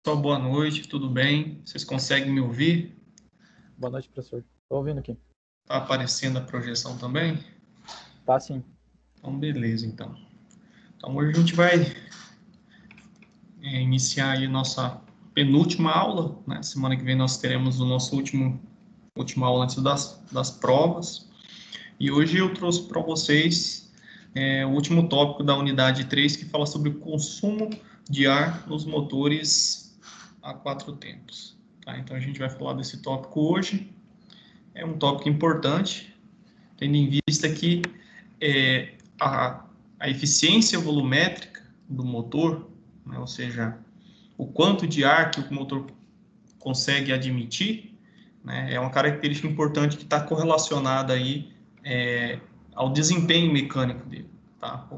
Pessoal, boa noite, tudo bem? Vocês conseguem me ouvir? Boa noite, professor. Estou ouvindo aqui. Tá aparecendo a projeção também? Tá, sim. Então, beleza, então. Então, hoje a gente vai iniciar aí nossa penúltima aula, né? Semana que vem nós teremos o nosso última aula antes das provas. E hoje eu trouxe para vocês o último tópico da unidade 3, que fala sobre o consumo de ar nos motores a 4 tempos. Tá? Então, a gente vai falar desse tópico hoje. É um tópico importante, tendo em vista que a eficiência volumétrica do motor, né, ou seja, o quanto de ar que o motor consegue admitir, né, é uma característica importante que está correlacionada aí ao desempenho mecânico dele. Tá?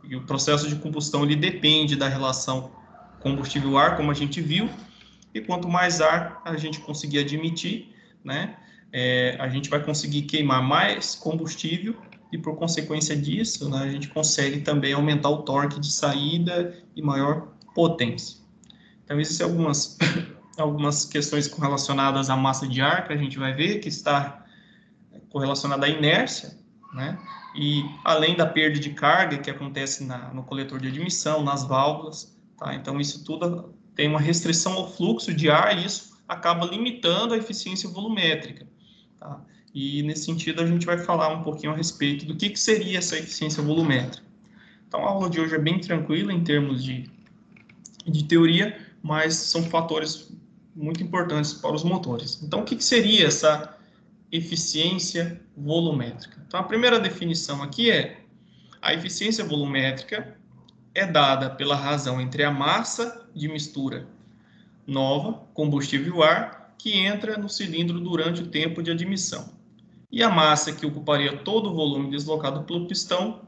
E o processo de combustão ele depende da relação combustível-ar, como a gente viu, e quanto mais ar a gente conseguir admitir, né, a gente vai conseguir queimar mais combustível e, por consequência disso, né, a gente consegue também aumentar o torque de saída e maior potência. Então, existem algumas questões relacionadas à massa de ar que a gente vai ver, que está correlacionada à inércia, né, e além da perda de carga que acontece no coletor de admissão, nas válvulas, tá? Então, isso tudo tem uma restrição ao fluxo de ar e isso acaba limitando a eficiência volumétrica. Tá? E, nesse sentido, a gente vai falar um pouquinho a respeito do que seria essa eficiência volumétrica. Então, a aula de hoje é bem tranquila em termos de teoria, mas são fatores muito importantes para os motores. Então, o que seria essa eficiência volumétrica? Então, a primeira definição aqui é: a eficiência volumétrica é dada pela razão entre a massa de mistura nova, combustível e ar, que entra no cilindro durante o tempo de admissão, e a massa que ocuparia todo o volume deslocado pelo pistão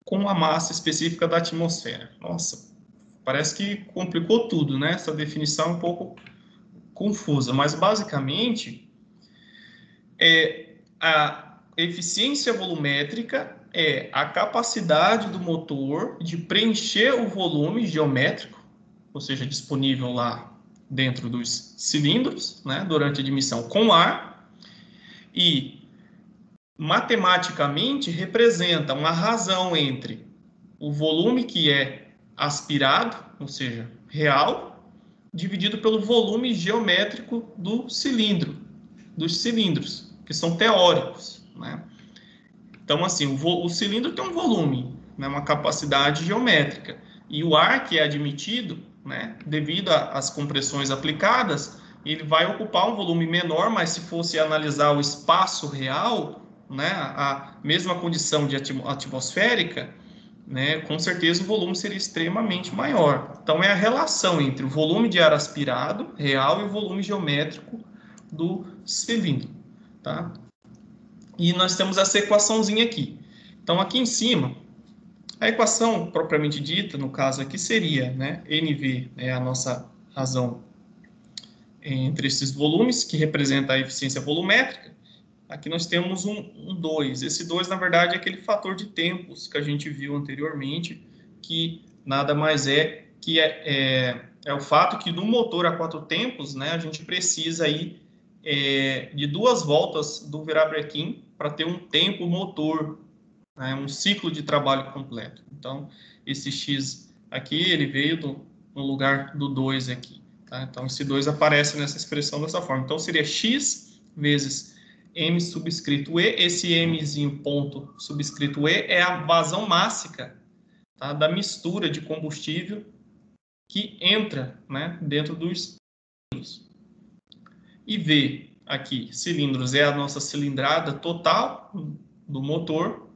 com a massa específica da atmosfera. Nossa, parece que complicou tudo, né? Essa definição é um pouco confusa, mas basicamente a eficiência volumétrica é a capacidade do motor de preencher o volume geométrico, ou seja, disponível lá dentro dos cilindros, né, durante a admissão com ar, e matematicamente representa uma razão entre o volume que é aspirado, ou seja, real, dividido pelo volume geométrico do cilindro, dos cilindros, que são teóricos, né? Então, assim, o cilindro tem um volume, né, uma capacidade geométrica, e o ar que é admitido, né, devido às compressões aplicadas, ele vai ocupar um volume menor, mas se fosse analisar o espaço real, né, a mesma condição de atmosférica, né, com certeza o volume seria extremamente maior. Então, é a relação entre o volume de ar aspirado real e o volume geométrico do cilindro, tá? E nós temos essa equaçãozinha aqui. Então, aqui em cima, a equação propriamente dita, no caso aqui, seria, né, NV é a nossa razão entre esses volumes, que representa a eficiência volumétrica. Aqui nós temos um 2. Esse 2, na verdade, é aquele fator de tempos que a gente viu anteriormente, que nada mais é que é o fato que no motor a 4 tempos, né, a gente precisa aí de 2 voltas do virabrequim para ter um tempo motor, né, um ciclo de trabalho completo. Então, esse X aqui, ele veio no lugar do 2 aqui. Tá? Então, esse 2 aparece nessa expressão dessa forma. Então, seria X vezes M subscrito E. Esse Mzinho ponto subscrito E é a vazão mássica, tá, da mistura de combustível que entra, né, dentro dos cilindros. E V aqui, cilindros, é a nossa cilindrada total do motor.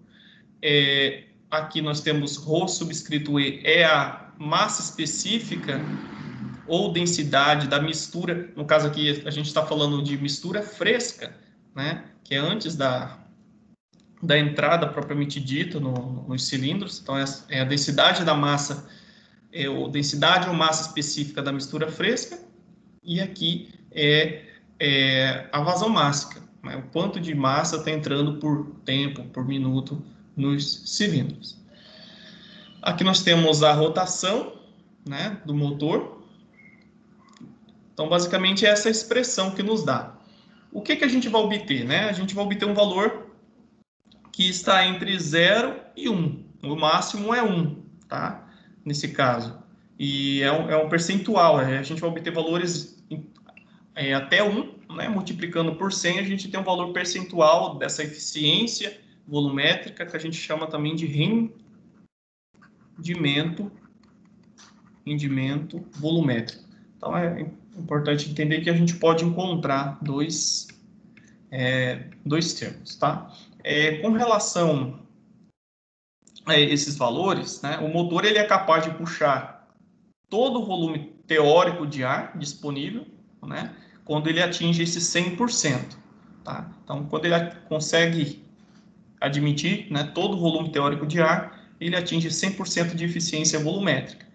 Aqui nós temos ρ subscrito E, é a massa específica ou densidade da mistura. No caso aqui, a gente está falando de mistura fresca, né, que é antes da entrada propriamente dita nos cilindros. Então, é a densidade da massa, densidade ou massa específica da mistura fresca. E aqui a vazão mássica, né, o quanto de massa está entrando por tempo, por minuto, nos cilindros. Aqui nós temos a rotação, né, do motor, Então, basicamente, é essa expressão que nos dá. O que a gente vai obter, né? A gente vai obter um valor que está entre 0 e 1. O máximo é 1, tá? Nesse caso. E é um percentual, a gente vai obter valores até 1, né? Multiplicando por 100, a gente tem um valor percentual dessa eficiência volumétrica, que a gente chama também de rendimento volumétrico. Então, é importante entender que a gente pode encontrar dois termos, tá? Com relação a esses valores, né, o motor ele é capaz de puxar todo o volume teórico de ar disponível, né, quando ele atinge esse 100%. Tá? Então, quando ele consegue admitir, né, todo o volume teórico de ar, ele atinge 100% de eficiência volumétrica.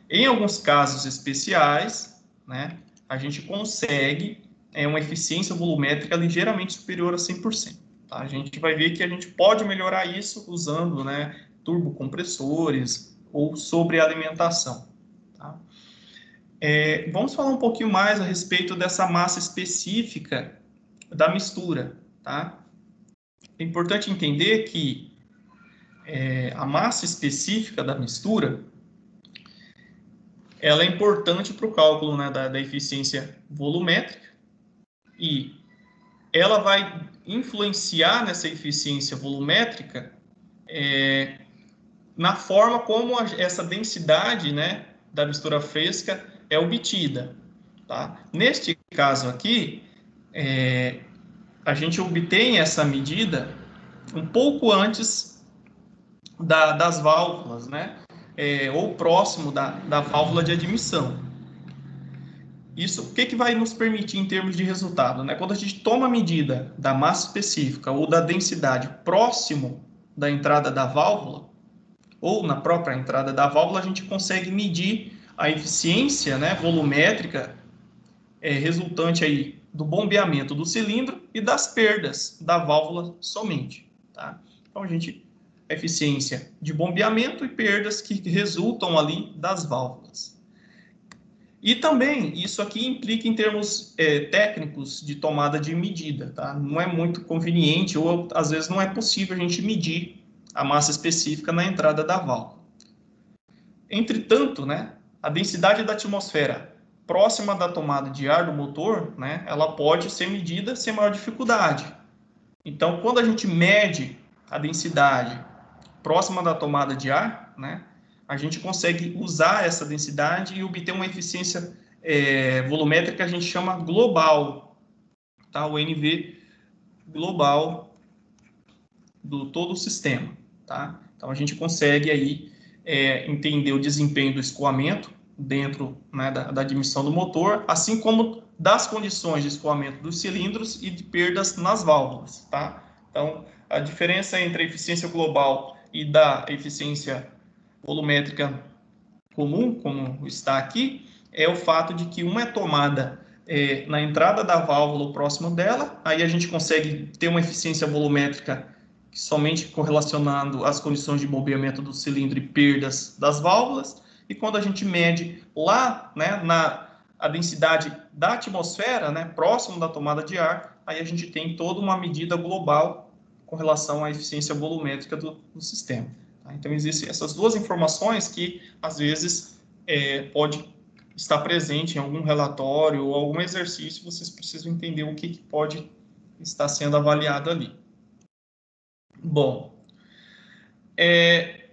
Em alguns casos especiais, né, a gente consegue uma eficiência volumétrica ligeiramente superior a 100%. Tá? A gente vai ver que a gente pode melhorar isso usando, né, turbocompressores ou sobrealimentação. Tá? Vamos falar um pouquinho mais a respeito dessa massa específica da mistura. Tá? É importante entender que a massa específica da mistura ela é importante para o cálculo, né, da eficiência volumétrica e ela vai influenciar nessa eficiência volumétrica na forma como essa densidade, né, da mistura fresca é obtida. Tá? Neste caso aqui, a gente obtém essa medida um pouco antes das válvulas, né? Ou próximo da válvula de admissão. Isso, o que vai nos permitir em termos de resultado? Né? Quando a gente toma a medida da massa específica ou da densidade próximo da entrada da válvula, ou na própria entrada da válvula, a gente consegue medir a eficiência, né, volumétrica resultante aí do bombeamento do cilindro e das perdas da válvula somente. Tá? Então, a eficiência de bombeamento e perdas que resultam ali das válvulas. E também, isso aqui implica em termos técnicos de tomada de medida. Tá? Não é muito conveniente ou, às vezes, não é possível a gente medir a massa específica na entrada da válvula. Entretanto, né, a densidade da atmosfera próxima da tomada de ar do motor, né, ela pode ser medida sem maior dificuldade. Então, quando a gente mede a densidade próxima da tomada de ar, né, a gente consegue usar essa densidade e obter uma eficiência volumétrica que a gente chama global, tá? O NV global do todo o sistema. Tá? Então, a gente consegue aí entender o desempenho do escoamento dentro, né, da admissão do motor, assim como das condições de escoamento dos cilindros e de perdas nas válvulas. Tá? Então, a diferença entre a eficiência global e da eficiência volumétrica comum, como está aqui, é o fato de que uma é tomada na entrada da válvula ou próximo dela, aí a gente consegue ter uma eficiência volumétrica somente correlacionando as condições de bombeamento do cilindro e perdas das válvulas, e quando a gente mede lá, né, a densidade da atmosfera, né, próximo da tomada de ar, aí a gente tem toda uma medida global com relação à eficiência volumétrica do sistema. Tá? Então, existem essas duas informações que, às vezes, pode estar presente em algum relatório ou algum exercício, vocês precisam entender o que pode estar sendo avaliado ali. Bom,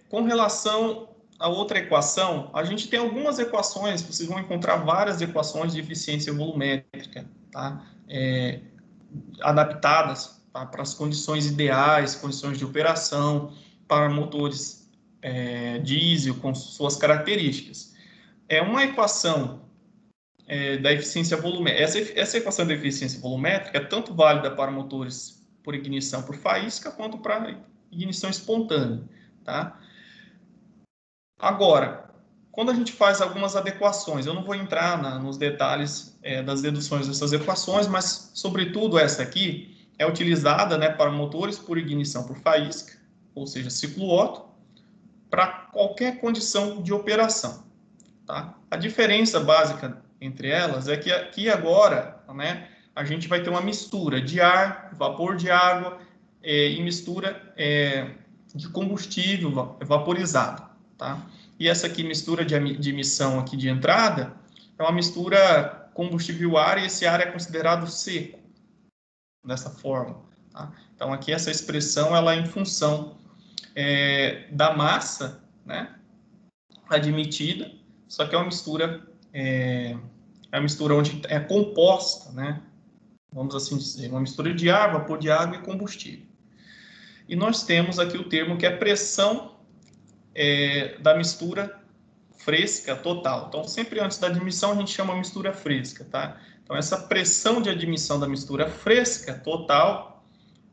com relação a outra equação, a gente tem algumas equações, vocês vão encontrar várias equações de eficiência volumétrica, tá? Adaptadas, tá, para as condições ideais, condições de operação, para motores diesel com suas características. Uma equação da eficiência volumétrica, essa equação da eficiência volumétrica é tanto válida para motores por ignição por faísca quanto para ignição espontânea. Tá? Agora, quando a gente faz algumas adequações, eu não vou entrar nos detalhes das deduções dessas equações, mas, sobretudo, essa aqui é utilizada, né, para motores por ignição por faísca, ou seja, ciclo Otto, para qualquer condição de operação. Tá? A diferença básica entre elas é que aqui agora, né, a gente vai ter uma mistura de ar, vapor de água e mistura de combustível vaporizado, tá? E essa aqui, mistura de emissão aqui de entrada, é uma mistura combustível-ar, e esse ar é considerado seco, dessa forma, tá? Então, aqui essa expressão, ela é em função da massa, né, admitida, só que é uma mistura, onde é composta, né, vamos assim dizer, uma mistura de ar, vapor de água e combustível. E nós temos aqui o termo que é pressão da mistura fresca total. Então, sempre antes da admissão, a gente chama mistura fresca, tá? Então, essa pressão de admissão da mistura fresca total,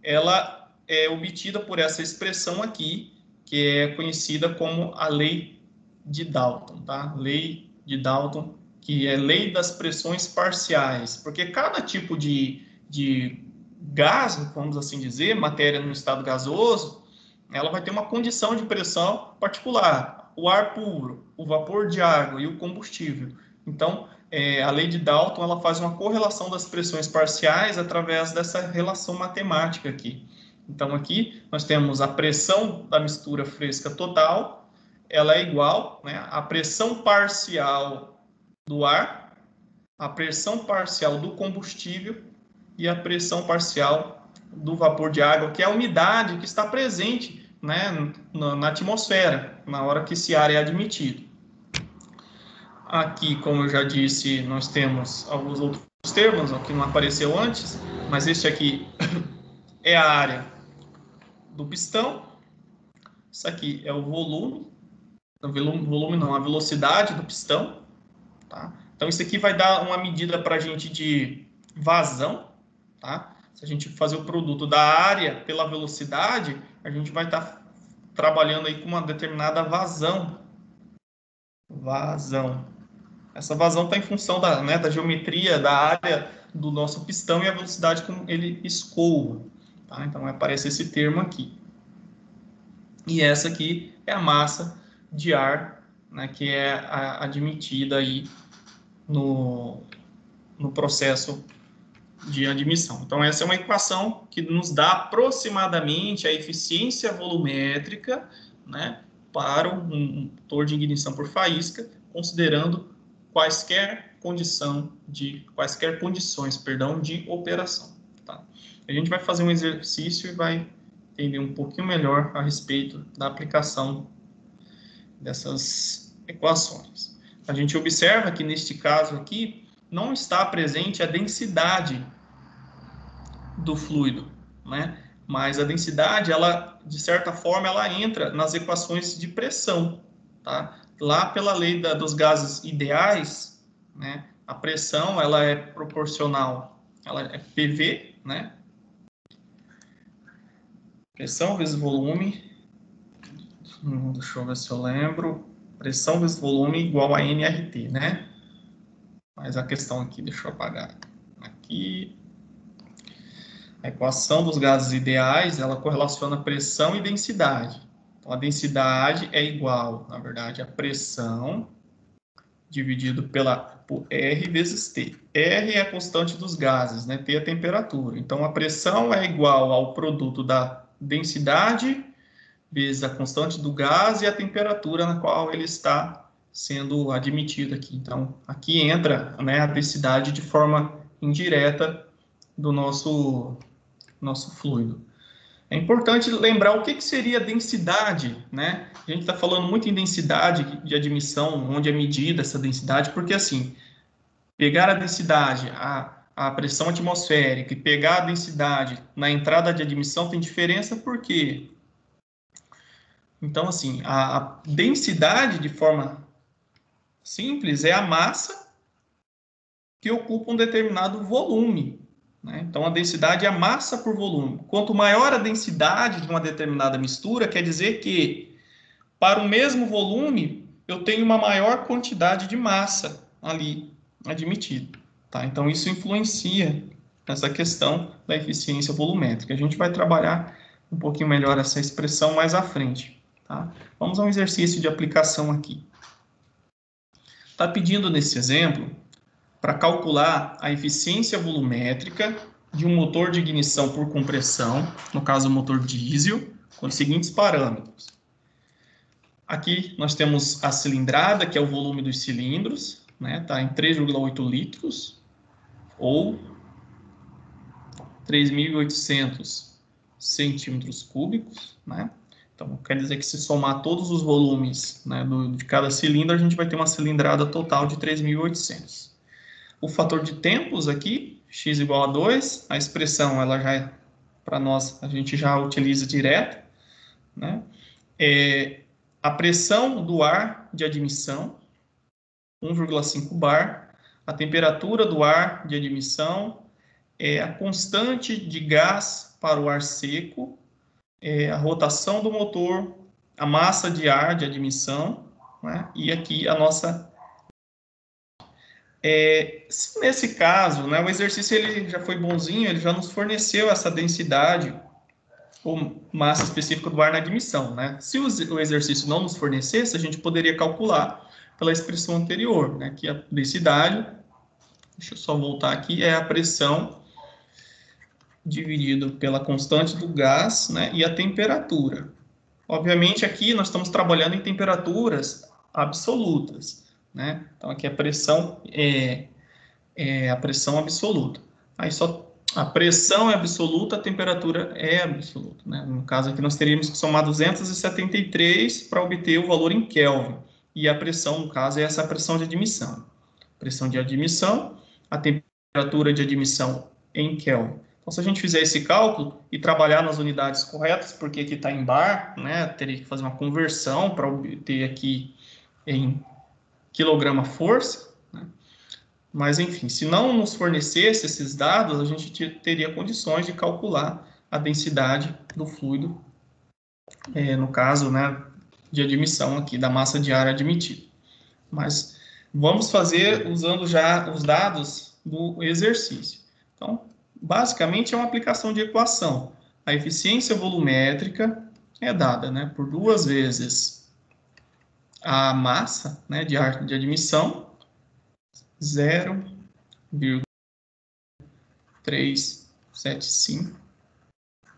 ela é obtida por essa expressão aqui, que é conhecida como a lei de Dalton, tá? Lei de Dalton, que é lei das pressões parciais, porque cada tipo de gás, vamos assim dizer, matéria no estado gasoso, ela vai ter uma condição de pressão particular, o ar puro, o vapor de água e o combustível. Então, a lei de Dalton, ela faz uma correlação das pressões parciais através dessa relação matemática aqui. Então, aqui nós temos a pressão da mistura fresca total, ela é igual, né, à pressão parcial do ar, a pressão parcial do combustível e a pressão parcial do vapor de água, que é a umidade que está presente, né, na atmosfera, na hora que esse ar é admitido. Aqui, como eu já disse, nós temos alguns outros termos, que não apareceu antes, mas este aqui é a área do pistão, isso aqui é o volume, a velocidade do pistão, tá? Então, isso aqui vai dar uma medida para a gente de vazão, tá? Se a gente fazer o produto da área pela velocidade, a gente vai estar trabalhando aí com uma determinada vazão. Essa vazão está em função da geometria da área do nosso pistão e a velocidade com ele escoa, tá? Então, aparece esse termo aqui. E essa aqui é a massa de ar, né, que é admitida aí no processo de admissão. Então, essa é uma equação que nos dá aproximadamente a eficiência volumétrica, né, para um motor de ignição por faísca, considerando quaisquer condições de operação. Tá? A gente vai fazer um exercício e vai entender um pouquinho melhor a respeito da aplicação dessas equações. A gente observa que, neste caso aqui, não está presente a densidade do fluido, né? Mas a densidade, ela, de certa forma, ela entra nas equações de pressão, tá? Lá pela lei dos gases ideais, né? A pressão, ela é proporcional, ela é PV, né? Pressão vezes volume, deixa eu ver se eu lembro, pressão vezes volume igual a nRT, né? Mas a questão aqui, deixa eu apagar aqui. A equação dos gases ideais, ela correlaciona pressão e densidade. Então, a densidade é igual, na verdade, a pressão dividido por R vezes T. R é a constante dos gases, né? T é a temperatura. Então, a pressão é igual ao produto da densidade vezes a constante do gás e a temperatura na qual ele está sendo admitido aqui. Então, aqui entra, né, a densidade de forma indireta do nosso fluido. É importante lembrar o que seria densidade, né? A gente está falando muito em densidade de admissão, onde é medida essa densidade, porque assim, pegar a densidade, a pressão atmosférica e pegar a densidade na entrada de admissão tem diferença, por quê? Então, assim, a densidade, de forma simples, é a massa que ocupa um determinado volume, né? Então, a densidade é a massa por volume. Quanto maior a densidade de uma determinada mistura, quer dizer que, para o mesmo volume, eu tenho uma maior quantidade de massa ali admitida, tá? Então, isso influencia nessa questão da eficiência volumétrica. A gente vai trabalhar um pouquinho melhor essa expressão mais à frente, tá? Vamos a um exercício de aplicação aqui. Está pedindo nesse exemplo para calcular a eficiência volumétrica de um motor de ignição por compressão, no caso o motor diesel, com os seguintes parâmetros. Aqui nós temos a cilindrada, que é o volume dos cilindros, né? Tá em 3,8 litros, ou 3.800 centímetros cúbicos, né? Então, quer dizer que se somar todos os volumes, né, de cada cilindro, a gente vai ter uma cilindrada total de 3.800. O fator de tempos aqui, x igual a 2, a expressão, ela já é, para nós, a gente já utiliza direto, né? A pressão do ar de admissão, 1,5 bar, a temperatura do ar de admissão, a constante de gás para o ar seco, a rotação do motor, a massa de ar de admissão, né? E aqui a nossa... se nesse caso, né, o exercício ele já foi bonzinho, ele já nos forneceu essa densidade ou massa específica do ar na admissão, né? Se o exercício não nos fornecesse, a gente poderia calcular pela expressão anterior, né? Que a densidade, deixa eu só voltar aqui, é a pressão dividido pela constante do gás, né, e a temperatura. Obviamente, aqui nós estamos trabalhando em temperaturas absolutas, né? Então, aqui a pressão é a pressão absoluta. Aí só a pressão é absoluta, a temperatura é absoluta, né? No caso aqui nós teríamos que somar 273 para obter o valor em Kelvin. E a pressão, no caso, é essa pressão de admissão. Pressão de admissão, a temperatura de admissão em Kelvin. Então, se a gente fizer esse cálculo e trabalhar nas unidades corretas, porque aqui está em bar, né, teria que fazer uma conversão para obter aqui em quilograma-força, né? Mas, enfim, se não nos fornecesse esses dados, a gente teria condições de calcular a densidade do fluido, no caso, né, de admissão aqui, da massa de ar admitida. Mas vamos fazer usando já os dados do exercício. Então, basicamente é uma aplicação de equação. A eficiência volumétrica é dada, né, por 2 vezes a massa, né, de ar de admissão, 0,375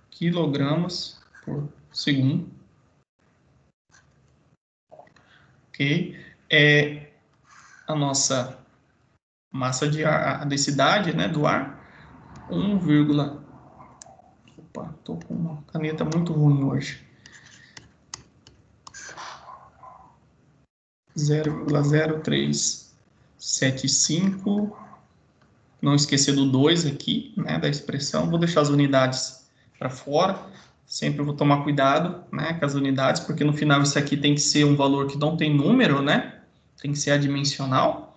quilogramas por segundo. Ok? A nossa massa de ar, a densidade, né, do ar, 1, opa, tô com uma caneta muito ruim hoje. 0,0375. Não esquecer do 2 aqui, né, da expressão. Vou deixar as unidades para fora. Sempre vou tomar cuidado, né, com as unidades, porque no final isso aqui tem que ser um valor que não tem número, né? Tem que ser adimensional.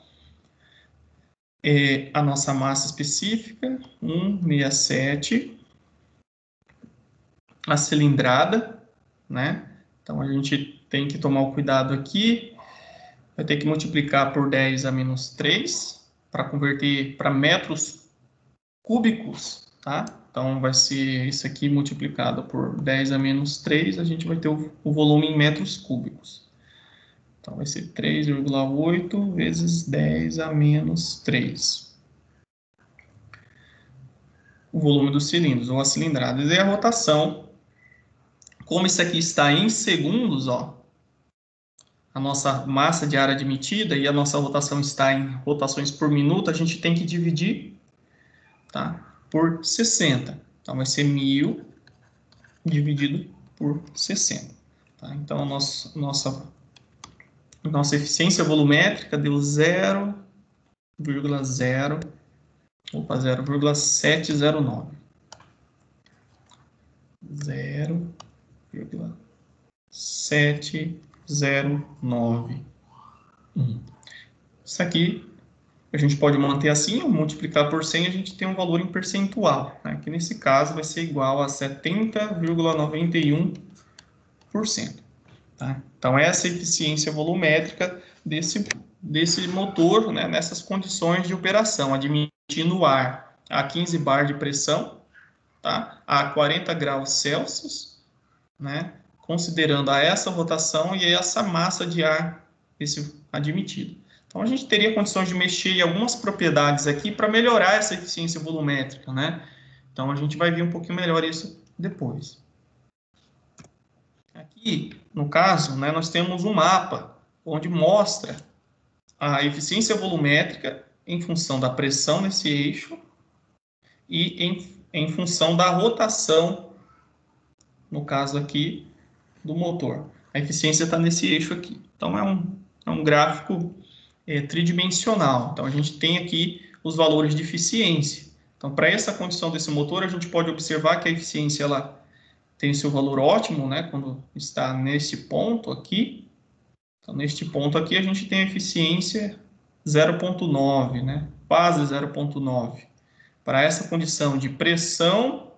A nossa massa específica, 167. A cilindrada, né? Então, a gente tem que tomar o cuidado aqui. Vai ter que multiplicar por 10 a menos 3 para converter para metros cúbicos, tá? Então, vai ser isso aqui multiplicado por 10 a menos 3, a gente vai ter o volume em metros cúbicos. Então, vai ser 3,8 vezes 10 a menos 3. O volume dos cilindros, ou as cilindradas, e a rotação. Como isso aqui está em segundos, ó, a nossa massa de ar admitida e a nossa rotação está em rotações por minuto, a gente tem que dividir, tá, por 60. Então, vai ser 1.000 dividido por 60. Tá? Então, a nossa eficiência volumétrica deu 0,709. 0,709. Isso aqui a gente pode manter assim, ou multiplicar por 100, a gente tem um valor em percentual, né? Que nesse caso vai ser igual a 70,91%. Tá? Então, essa é a eficiência volumétrica desse motor, né, nessas condições de operação, admitindo o ar a 15 bar de pressão, tá? A 40 graus Celsius, né, considerando essa rotação e essa massa de ar admitido. Então, a gente teria condições de mexer em algumas propriedades aqui para melhorar essa eficiência volumétrica, né? Então, a gente vai ver um pouquinho melhor isso depois. Aqui, no caso, né, nós temos um mapa onde mostra a eficiência volumétrica em função da pressão nesse eixo e em função da rotação, no caso aqui, do motor. A eficiência está nesse eixo aqui. Então, é um gráfico tridimensional. Então, a gente tem aqui os valores de eficiência. Então, para essa condição desse motor, a gente pode observar que a eficiência ela tem o seu valor ótimo, né, quando está nesse ponto aqui. Então, neste ponto aqui, a gente tem a eficiência 0,9, né, quase 0,9. Para essa condição de pressão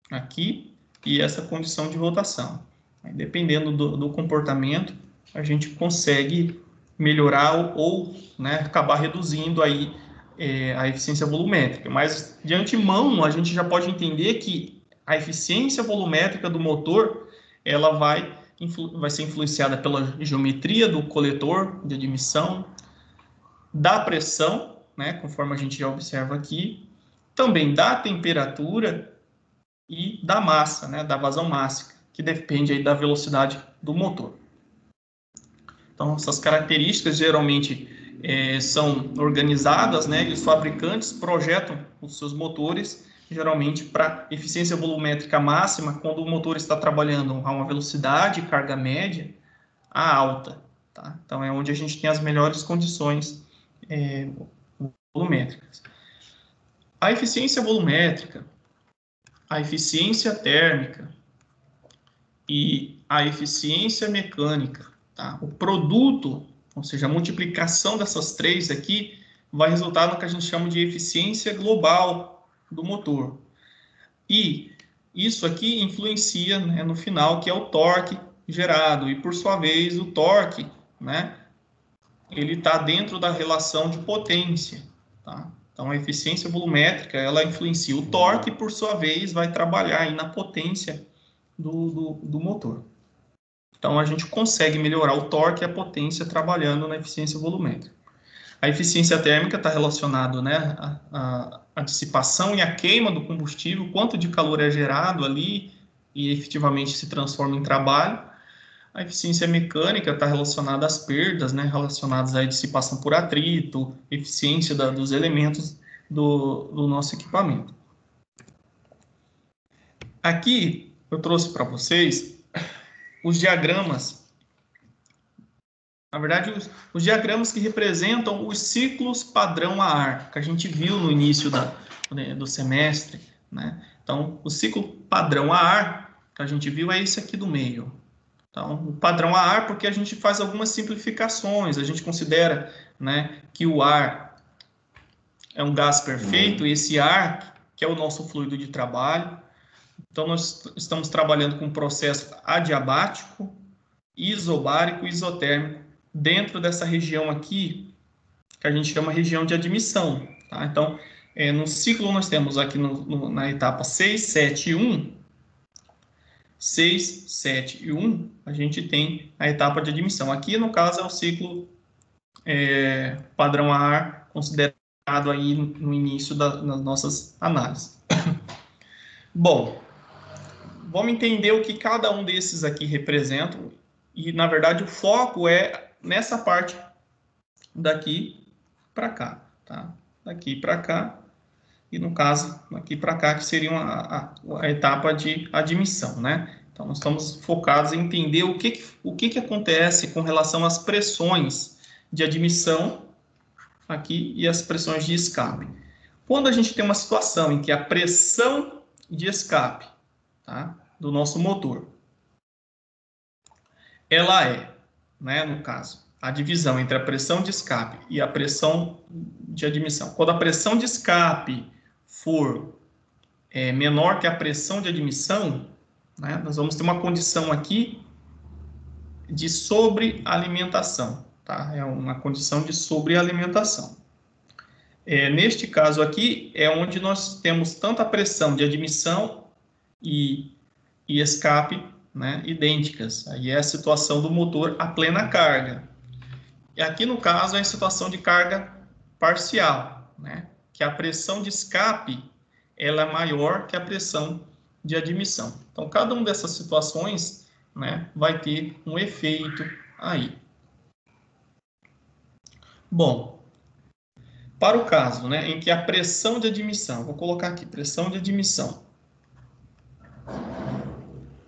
aqui e essa condição de rotação. Aí, dependendo do comportamento, a gente consegue melhorar ou né, acabar reduzindo aí a eficiência volumétrica. Mas, de antemão, a gente já pode entender que a eficiência volumétrica do motor ela vai ser influenciada pela geometria do coletor de admissão, da pressão, né, conforme a gente já observa aqui, também da temperatura e da massa, né, da vazão mássica, que depende aí da velocidade do motor. Então, essas características geralmente são organizadas, né, e os fabricantes projetam os seus motores, geralmente para eficiência volumétrica máxima, quando o motor está trabalhando a uma velocidade, carga média, a alta. Tá? Então, é onde a gente tem as melhores condições volumétricas. A eficiência volumétrica, a eficiência térmica e a eficiência mecânica, tá? O produto, ou seja, a multiplicação dessas três aqui, vai resultar no que a gente chama de eficiência global do motor. E isso aqui influencia, né, no final, que é o torque gerado. E, por sua vez, o torque, né, ele está dentro da relação de potência. Tá? Então, a eficiência volumétrica, ela influencia o torque, e, por sua vez, vai trabalhar aí na potência do motor. Então, a gente consegue melhorar o torque e a potência trabalhando na eficiência volumétrica. A eficiência térmica está relacionada, né, à dissipação e à queima do combustível, quanto de calor é gerado ali e efetivamente se transforma em trabalho. A eficiência mecânica está relacionada às perdas, né, relacionadas à dissipação por atrito, eficiência dos elementos do nosso equipamento. Aqui eu trouxe para vocês os diagramas. Na verdade, os diagramas que representam os ciclos padrão a ar, que a gente viu no início do semestre, né? Então, o ciclo padrão a ar, que a gente viu, é esse aqui do meio. Então, o padrão a ar, porque a gente faz algumas simplificações, a gente considera, né, que o ar é um gás perfeito, e esse ar, que é o nosso fluido de trabalho. Então, nós estamos trabalhando com um processo adiabático, isobárico e isotérmico, dentro dessa região aqui, que a gente chama região de admissão. Tá? Então, no ciclo nós temos aqui na etapa 6, 7 e 1, 6, 7 e 1, a gente tem a etapa de admissão. Aqui, no caso, é o ciclo padrão a ar, considerado aí no início das nossas análises. Bom, vamos entender o que cada um desses aqui representa. E, na verdade, o foco é nessa parte daqui para cá, tá? Daqui para cá e, no caso, daqui para cá, que seria a etapa de admissão, né? Então, nós estamos focados em entender o que acontece com relação às pressões de admissão aqui e as pressões de escape. Quando a gente tem uma situação em que a pressão de escape, tá, do nosso motor, ela é, né, no caso, a divisão entre a pressão de escape e a pressão de admissão. Quando a pressão de escape for menor que a pressão de admissão, né, nós vamos ter uma condição aqui de sobrealimentação. Tá? É uma condição de sobrealimentação. Neste caso aqui, é onde nós temos tanto a pressão de admissão e escape, né, idênticas. Aí é a situação do motor a plena carga. E aqui, no caso, é em situação de carga parcial, né? Que a pressão de escape ela é maior que a pressão de admissão. Então, cada uma dessas situações, né, vai ter um efeito aí. Bom, para o caso, né, em que a pressão de admissão, vou colocar aqui, pressão de admissão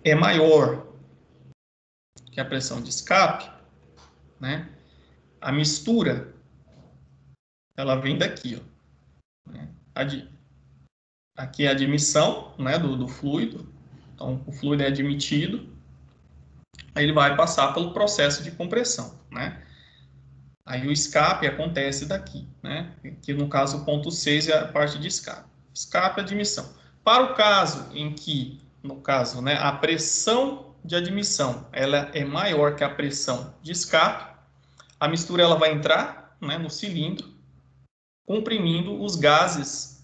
é maior que a pressão de escape, né, a mistura, ela vem daqui, ó, né, aqui é a admissão, né, do fluido, então o fluido é admitido, aí ele vai passar pelo processo de compressão, né. Aí o escape acontece daqui, né? Que no caso o ponto 6 é a parte de escape. Escape é admissão. Para o caso em que, no caso, né, a pressão de admissão ela é maior que a pressão de escape, a mistura ela vai entrar, né, no cilindro, comprimindo os gases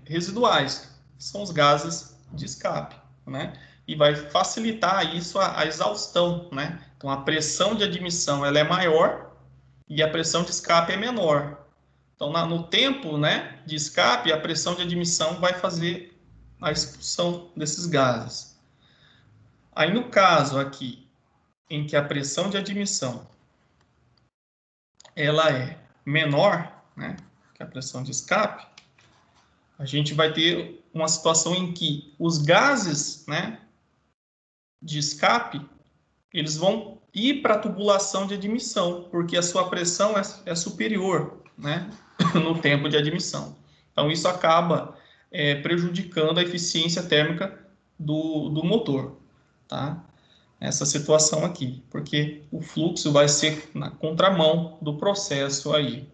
residuais, que são os gases de escape, né? E vai facilitar isso a exaustão, né? Então a pressão de admissão ela é maior e a pressão de escape é menor. Então, no tempo, né, de escape, a pressão de admissão vai fazer a expulsão desses gases. Aí, no caso aqui, em que a pressão de admissão ela é menor, né, que a pressão de escape, a gente vai ter uma situação em que os gases, né, de escape, eles vão ir para a tubulação de admissão, porque a sua pressão é superior, né, no tempo de admissão. Então, isso acaba prejudicando a eficiência térmica do motor, tá? Essa situação aqui, porque o fluxo vai ser na contramão do processo aí.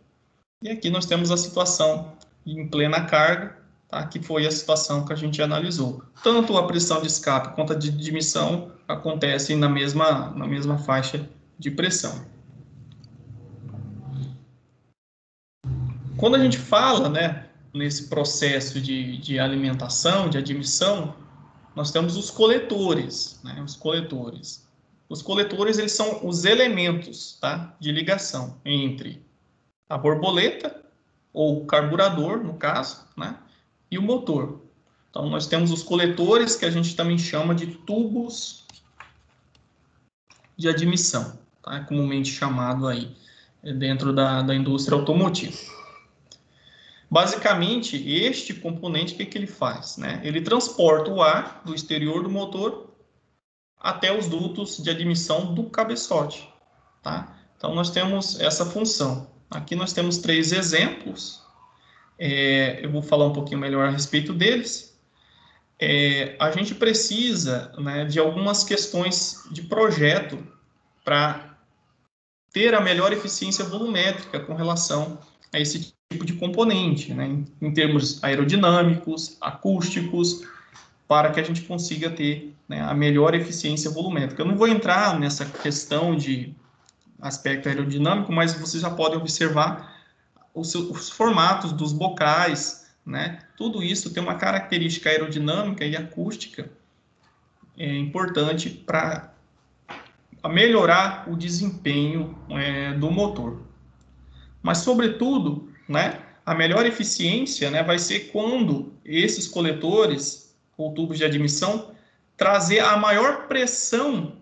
E aqui nós temos a situação em plena carga, tá? Que foi a situação que a gente analisou. Tanto a pressão de escape quanto a de admissão acontecem na mesma faixa de pressão. Quando a gente fala, né, nesse processo de alimentação, de admissão, nós temos os coletores, né, os coletores. Os coletores, eles são os elementos, tá, de ligação entre a borboleta, ou o carburador, no caso, né, e o motor. Então, nós temos os coletores, que a gente também chama de tubos de admissão, tá, comumente chamado aí dentro da indústria automotiva. Basicamente, este componente, o que ele faz? Né? Ele transporta o ar do exterior do motor até os dutos de admissão do cabeçote. Tá? Então, nós temos essa função. Aqui nós temos 3 exemplos. Eu vou falar um pouquinho melhor a respeito deles. A gente precisa, né, de algumas questões de projeto para ter a melhor eficiência volumétrica com relação a esse tipo de componente, né, em termos aerodinâmicos, acústicos, para que a gente consiga ter, né, a melhor eficiência volumétrica. Eu não vou entrar nessa questão de aspecto aerodinâmico, mas vocês já podem observar os formatos dos bocais, né? Tudo isso tem uma característica aerodinâmica e acústica importante para melhorar o desempenho do motor. Mas, sobretudo, né, a melhor eficiência, né, vai ser quando esses coletores ou tubos de admissão trazer a maior pressão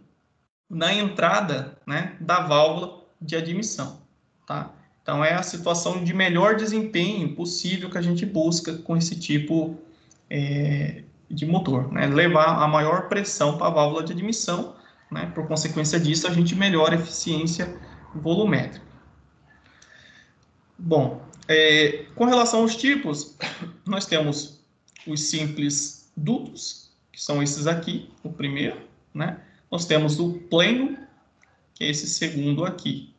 na entrada, né, da válvula de admissão, tá? Então, é a situação de melhor desempenho possível que a gente busca com esse tipo de motor, né? Levar a maior pressão para a válvula de admissão, né? Por consequência disso, a gente melhora a eficiência volumétrica. Bom, com relação aos tipos, nós temos os simples dutos, que são esses aqui, o primeiro, né? Nós temos o pleno, que é esse segundo aqui,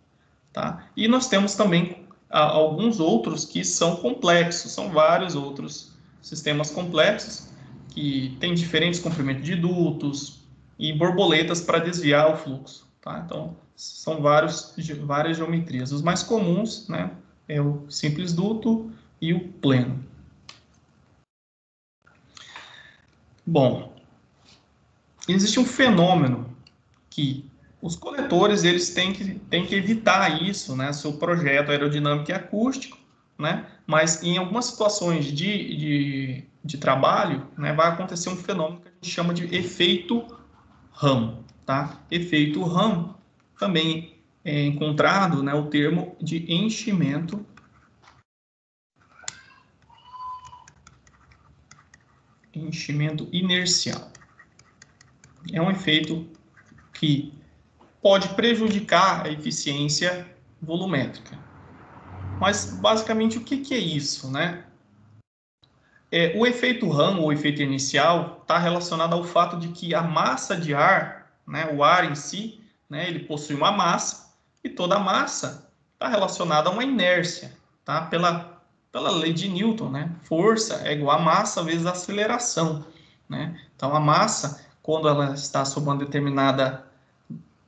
tá? E nós temos também alguns outros que são complexos, são vários outros sistemas complexos, que têm diferentes comprimentos de dutos e borboletas para desviar o fluxo, tá? Então, são várias geometrias. Os mais comuns, né, é o simples duto e o pleno. Bom, existe um fenômeno que Os coletores, eles têm que evitar isso, né? Seu projeto aerodinâmico e acústico, né? Mas em algumas situações de trabalho, né, vai acontecer um fenômeno que a gente chama de efeito RAM, tá? Efeito RAM também é encontrado, né, o termo de enchimento inercial. É um efeito que pode prejudicar a eficiência volumétrica. Mas, basicamente, o que é isso, né? O efeito RAM, ou efeito inicial, está relacionado ao fato de que a massa de ar, né, o ar em si, né, ele possui uma massa, e toda massa está relacionada a uma inércia, tá? Pela lei de Newton, né? Força é igual a massa vezes a aceleração, né? Então, a massa, quando ela está sob uma determinada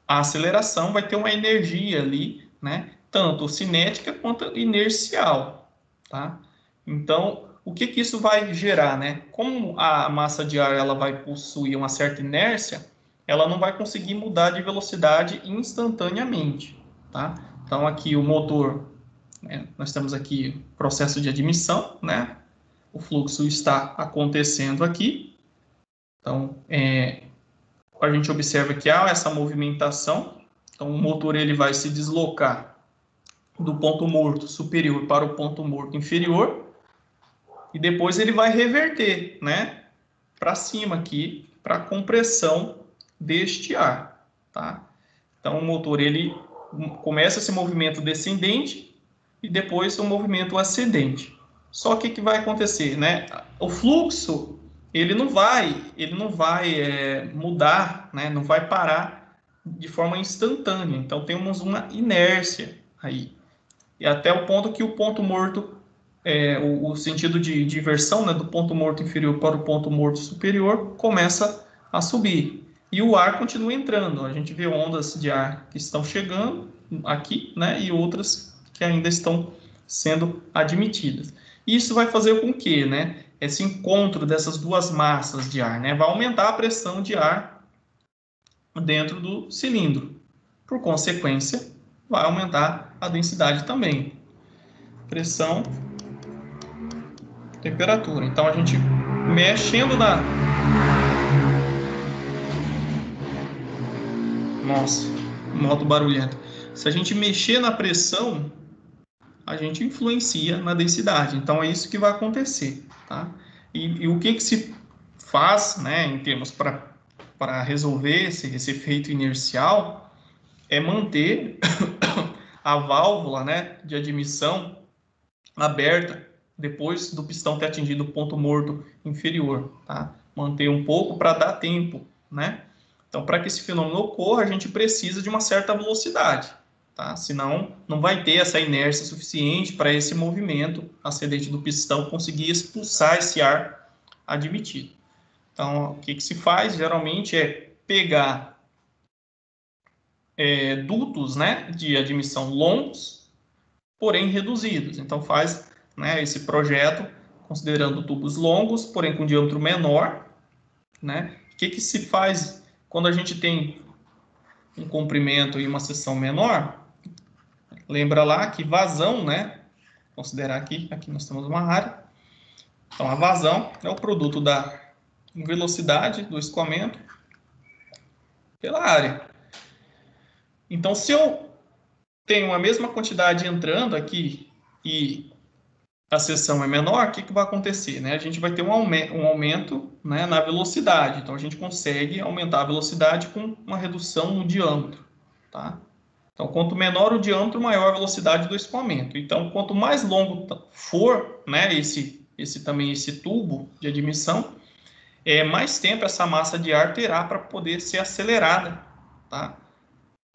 aceleração, vai ter uma energia ali, né? Tanto cinética quanto inercial, tá? Então, o que isso vai gerar, né? Como a massa de ar ela vai possuir uma certa inércia, ela não vai conseguir mudar de velocidade instantaneamente, tá? Então, aqui o motor, né? Nós temos aqui o processo de admissão, né? O fluxo está acontecendo aqui. Então, a gente observa que há essa movimentação. Então, o motor ele vai se deslocar do ponto morto superior para o ponto morto inferior, e depois ele vai reverter, né, para cima aqui, para a compressão deste ar, tá? Então, o motor ele começa esse movimento descendente e depois o movimento ascendente. Só que o que vai acontecer, né? O fluxo ele não vai mudar, né? Não vai parar de forma instantânea. Então temos uma inércia aí, e até o ponto que o ponto morto, o sentido de inversão, né, do ponto morto inferior para o ponto morto superior começa a subir. E o ar continua entrando. A gente vê ondas de ar que estão chegando aqui, né, e outras que ainda estão sendo admitidas. Isso vai fazer com que, né, esse encontro dessas duas massas de ar, né, vai aumentar a pressão de ar dentro do cilindro. Por consequência, vai aumentar a densidade também. Pressão, temperatura. Então, a gente mexendo na... Nossa, moto barulhenta. Se a gente mexer na pressão, a gente influencia na densidade. Então, é isso que vai acontecer, tá? E o que se faz, né, em termos para resolver esse efeito inercial, é manter a válvula, né, de admissão aberta depois do pistão ter atingido o ponto morto inferior, tá? Manter um pouco para dar tempo, né? Então, para que esse fenômeno ocorra, a gente precisa de uma certa velocidade, tá? Senão, não vai ter essa inércia suficiente para esse movimento ascendente do pistão conseguir expulsar esse ar admitido. Então, o que se faz geralmente é pegar dutos, né, de admissão longos, porém reduzidos. Então, faz, né, esse projeto considerando tubos longos, porém com diâmetro menor, né? O que se faz quando a gente tem um comprimento e uma seção menor? Lembra lá que vazão, né? Considerar aqui nós temos uma área. Então, a vazão é o produto da velocidade do escoamento pela área. Então, se eu tenho a mesma quantidade entrando aqui e a seção é menor, o que vai acontecer, né? A gente vai ter um aumento, né, na velocidade. Então, a gente consegue aumentar a velocidade com uma redução no diâmetro, tá? Então, quanto menor o diâmetro, maior a velocidade do escoamento. Então, quanto mais longo for, né, esse tubo de admissão, mais tempo essa massa de ar terá para poder ser acelerada, tá?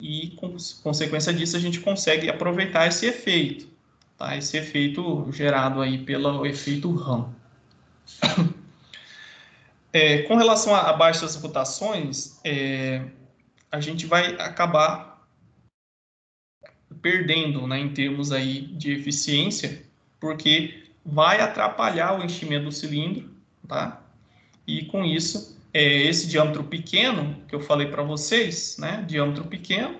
E, com consequência disso, a gente consegue aproveitar esse efeito, tá? Esse efeito gerado aí pelo efeito RAM. Com relação a baixas rotações, a gente vai acabar perdendo, né, em termos aí de eficiência, porque vai atrapalhar o enchimento do cilindro, tá? E com isso é esse diâmetro pequeno que eu falei para vocês, né? Diâmetro pequeno.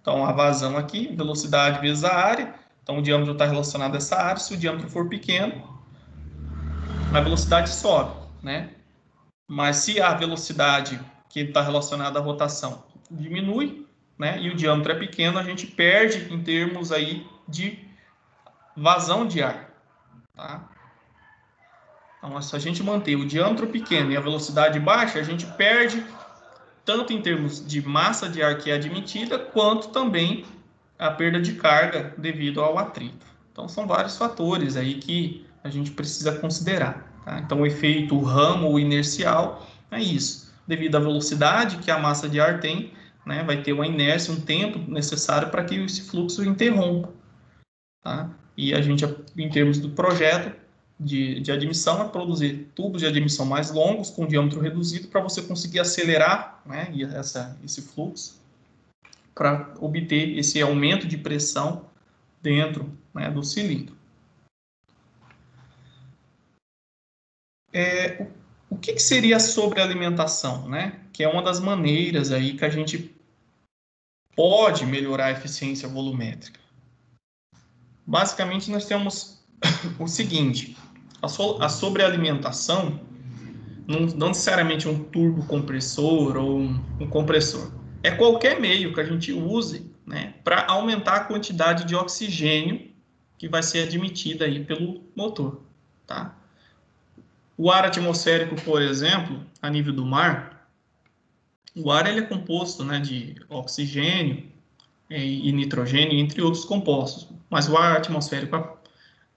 Então, a vazão aqui, velocidade vezes a área. Então, o diâmetro está relacionado a essa área. Se o diâmetro for pequeno, a velocidade sobe, né? Mas se a velocidade que está relacionada à rotação diminui, né? E o diâmetro é pequeno, a gente perde em termos aí de vazão de ar, tá? Então, se a gente manter o diâmetro pequeno e a velocidade baixa, a gente perde tanto em termos de massa de ar que é admitida, quanto também a perda de carga devido ao atrito. Então, são vários fatores aí que a gente precisa considerar, tá? Então, o efeito ramo inercial é isso. Devido à velocidade que a massa de ar tem, né, vai ter uma inércia, um tempo necessário para que esse fluxo interrompa, tá? E a gente, em termos do projeto de admissão, é produzir tubos de admissão mais longos, com diâmetro reduzido, para você conseguir acelerar, né, esse fluxo, para obter esse aumento de pressão dentro, né, do cilindro. O que seria a sobrealimentação, né? Que é uma das maneiras aí que a gente pode melhorar a eficiência volumétrica. Basicamente, nós temos o seguinte: a sobrealimentação, não necessariamente um turbocompressor ou um compressor, é qualquer meio que a gente use, né, para aumentar a quantidade de oxigênio que vai ser admitida aí pelo motor, tá? O ar atmosférico, por exemplo, a nível do mar, o ar ele é composto, né, de oxigênio e nitrogênio, entre outros compostos. Mas o ar atmosférico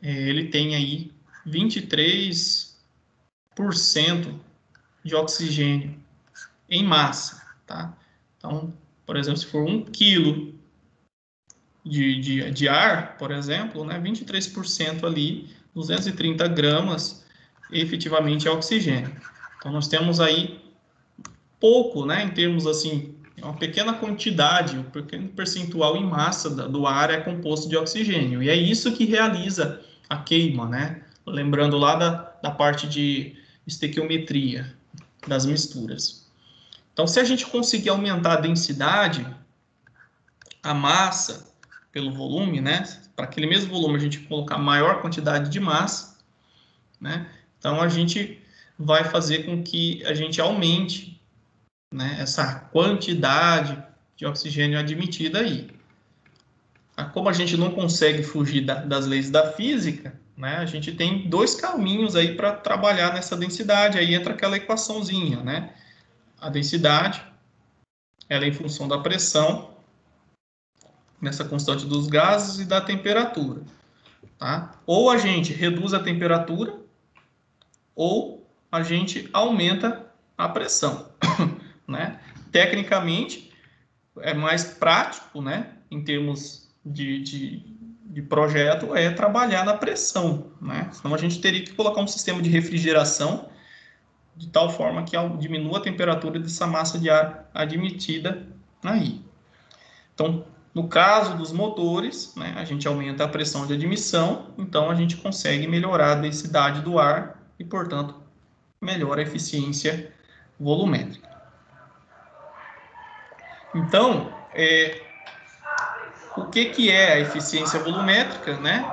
ele tem aí 23% de oxigênio em massa, tá? Então, por exemplo, se for 1 quilo de ar, por exemplo, né, 23% ali, 230 gramas, efetivamente é oxigênio. Então, nós temos aí pouco, né, em termos assim, uma pequena quantidade, um pequeno percentual em massa do ar é composto de oxigênio. E é isso que realiza a queima, né? Lembrando lá da parte de estequiometria das misturas. Então, se a gente conseguir aumentar a densidade, a massa pelo volume, né? Para aquele mesmo volume a gente colocar maior quantidade de massa, né? Então, a gente vai fazer com que a gente aumente, né, essa quantidade de oxigênio admitida aí. Como a gente não consegue fugir das leis da física, né, a gente tem dois caminhos aí para trabalhar nessa densidade. Aí entra aquela equaçãozinha, né? A densidade, ela é em função da pressão, nessa constante dos gases e da temperatura, tá? Ou a gente reduz a temperatura, ou a gente aumenta a pressão, né? Tecnicamente, é mais prático, né, em termos de projeto, é trabalhar na pressão, né? Senão a gente teria que colocar um sistema de refrigeração de tal forma que diminua a temperatura dessa massa de ar admitida aí. Então, no caso dos motores, né, a gente aumenta a pressão de admissão, então a gente consegue melhorar a densidade do ar e, portanto, melhora a eficiência volumétrica. Então, o que é a eficiência volumétrica, né?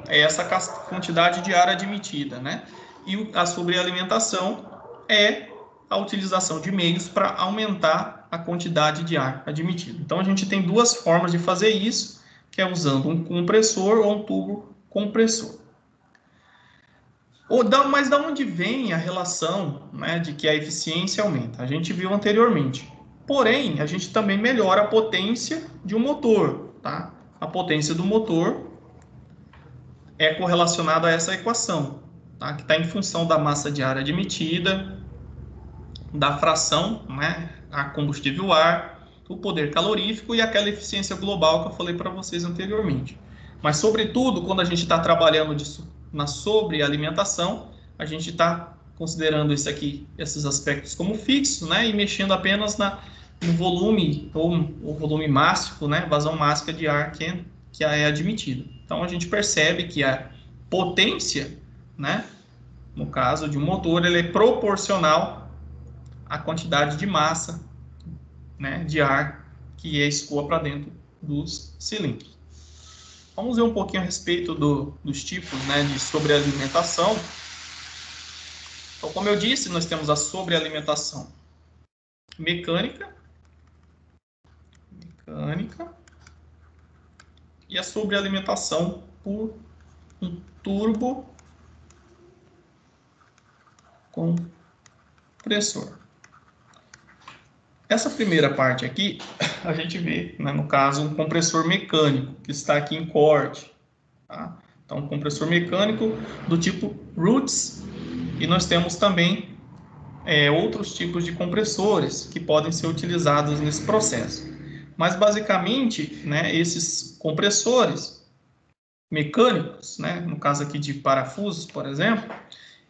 É essa quantidade de ar admitida, né? E a sobrealimentação é a utilização de meios para aumentar a quantidade de ar admitido. Então, a gente tem duas formas de fazer isso, que é usando um compressor ou um tubo compressor. Mas da onde vem a relação, né, de que a eficiência aumenta? A gente viu anteriormente. Porém, a gente também melhora a potência de um motor, tá? A potência do motor é correlacionada a essa equação, tá? Que está em função da massa de ar admitida, da fração, né, a combustível ar, o poder calorífico e aquela eficiência global que eu falei para vocês anteriormente. Mas, sobretudo, quando a gente está trabalhando na sobrealimentação, a gente está considerando esses aspectos como fixos, né, e mexendo apenas no volume, ou o volume máximo, né, vazão máxima de ar que é admitido. Então, a gente percebe que a potência, né, no caso de um motor, ele é proporcional a quantidade de massa, né, de ar que escoa para dentro dos cilindros. Vamos ver um pouquinho a respeito dos tipos, né, de sobrealimentação. Então, como eu disse, nós temos a sobrealimentação mecânica e a sobrealimentação por um turbo compressor. Essa primeira parte aqui, a gente vê, né, no caso, um compressor mecânico, que está aqui em corte. Tá? Então, um compressor mecânico do tipo Roots, e nós temos também outros tipos de compressores que podem ser utilizados nesse processo. Mas, basicamente, né, esses compressores mecânicos, né, no caso aqui de parafusos, por exemplo,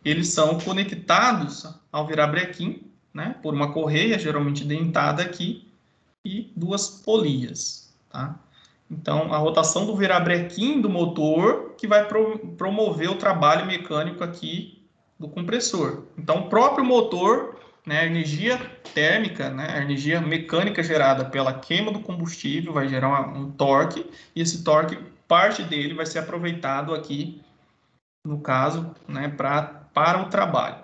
eles são conectados ao virabrequim, né, por uma correia, geralmente dentada aqui, e duas polias. Tá? Então, a rotação do virabrequim do motor que vai promover o trabalho mecânico aqui do compressor. Então, o próprio motor, né, a energia térmica, né, a energia mecânica gerada pela queima do combustível vai gerar um torque, e esse torque, parte dele vai ser aproveitado aqui, no caso, né, para o trabalho.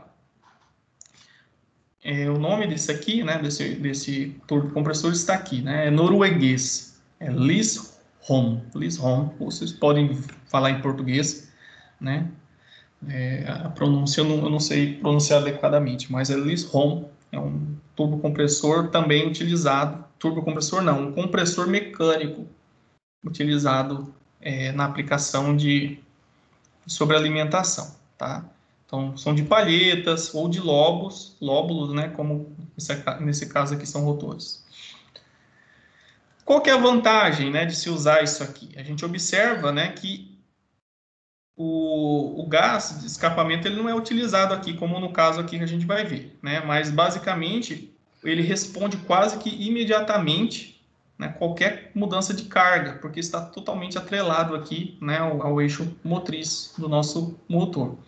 O nome desse aqui, né, desse turbocompressor está aqui, né, é norueguês, é Lysholm, vocês podem falar em português, né, a pronúncia eu não sei pronunciar adequadamente, mas é Lysholm, é um turbocompressor também utilizado, turbocompressor não, um compressor mecânico utilizado na aplicação de sobrealimentação, tá? Então, são de palhetas ou de lóbulos, né, como nesse caso aqui são rotores. Qual que é a vantagem, né, de se usar isso aqui? A gente observa, né, que o gás de escapamento ele não é utilizado aqui, como no caso aqui que a gente vai ver, né, mas basicamente ele responde quase que imediatamente, né, qualquer mudança de carga, porque está totalmente atrelado aqui, né, ao eixo motriz do nosso motor.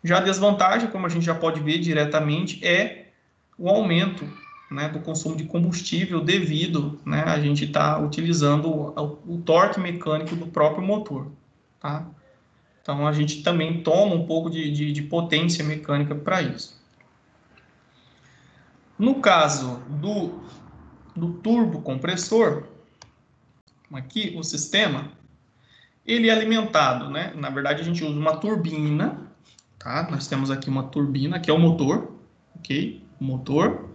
Já a desvantagem, como a gente já pode ver diretamente, é o aumento, né, do consumo de combustível devido, né, a gente estar utilizando o torque mecânico do próprio motor. Tá? Então, a gente também toma um pouco de potência mecânica para isso. No caso do turbocompressor, aqui o sistema, ele é alimentado, né? Na verdade, a gente usa uma turbina, tá? Nós temos aqui uma turbina, que é o motor, ok? O motor.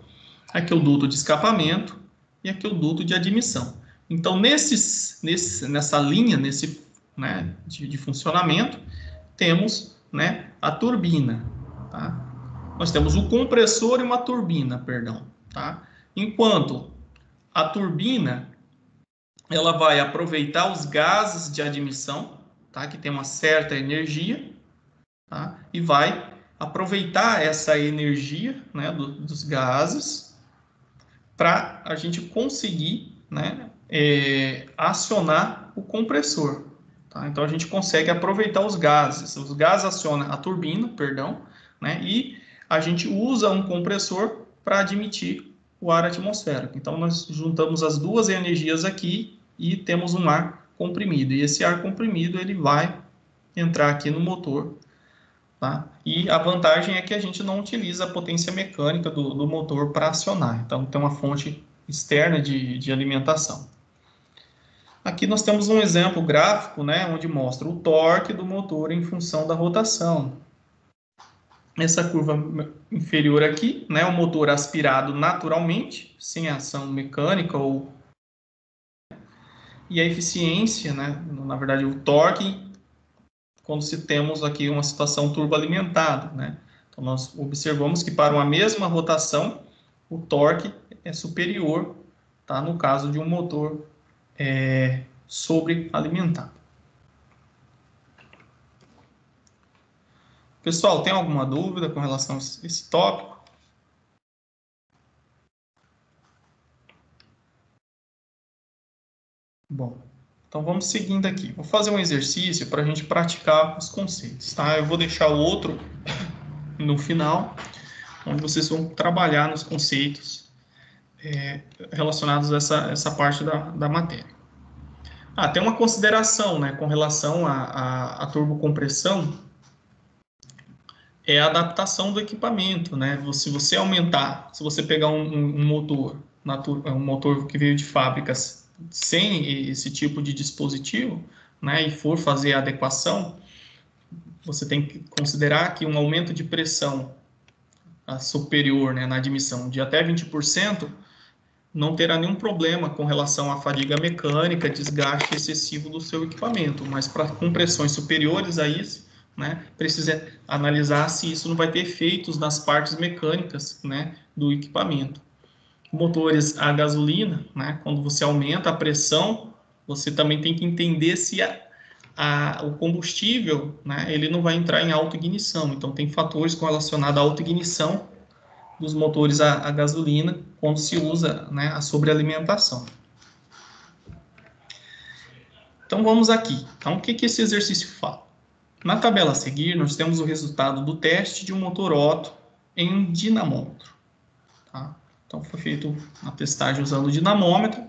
Aqui é o duto de escapamento e aqui é o duto de admissão. Então, nessa linha, né, de funcionamento, temos, né, a turbina, tá? Nós temos o compressor e uma turbina, perdão, tá? Enquanto a turbina, ela vai aproveitar os gases de admissão, tá? Que tem uma certa energia, tá? E vai aproveitar essa energia, né, dos gases para a gente conseguir, né, acionar o compressor. Tá? Então, a gente consegue aproveitar os gases acionam a turbina, perdão, né, e a gente usa um compressor para admitir o ar atmosférico. Então, nós juntamos as duas energias aqui e temos um ar comprimido. E esse ar comprimido ele vai entrar aqui no motor. Tá? E a vantagem é que a gente não utiliza a potência mecânica do motor para acionar. Então, tem uma fonte externa de alimentação. Aqui nós temos um exemplo gráfico, né, onde mostra o torque do motor em função da rotação. Essa curva inferior aqui, né, o motor aspirado naturalmente, sem ação mecânica e a eficiência, né, na verdade o torque, quando se temos aqui uma situação turboalimentada, né? Então, nós observamos que para uma mesma rotação, o torque é superior, tá? No caso de um motor sobrealimentado. Pessoal, tem alguma dúvida com relação a esse tópico? Bom, então vamos seguindo aqui. Vou fazer um exercício para a gente praticar os conceitos, tá? Eu vou deixar o outro no final, onde vocês vão trabalhar nos conceitos relacionados a essa parte da matéria. Tem uma consideração, né, com relação à turbocompressão, é a adaptação do equipamento, né? Se você aumentar, se você pegar um motor, um motor que veio de fábricas sem esse tipo de dispositivo, né, e for fazer a adequação, você tem que considerar que um aumento de pressão superior, né, na admissão de até 20%, não terá nenhum problema com relação à fadiga mecânica, desgaste excessivo do seu equipamento, mas para compressões superiores a isso, né, precisa analisar se isso não vai ter efeitos nas partes mecânicas, né, do equipamento. Motores a gasolina, né, quando você aumenta a pressão, você também tem que entender se o combustível, né, ele não vai entrar em autoignição. Então, tem fatores relacionados à autoignição dos motores a gasolina quando se usa, né, a sobrealimentação. Então, vamos aqui. Então, o que esse exercício fala? Na tabela a seguir, nós temos o resultado do teste de um motor Otto em dinamômetro. Tá? Então, foi feita a testagem usando o dinamômetro,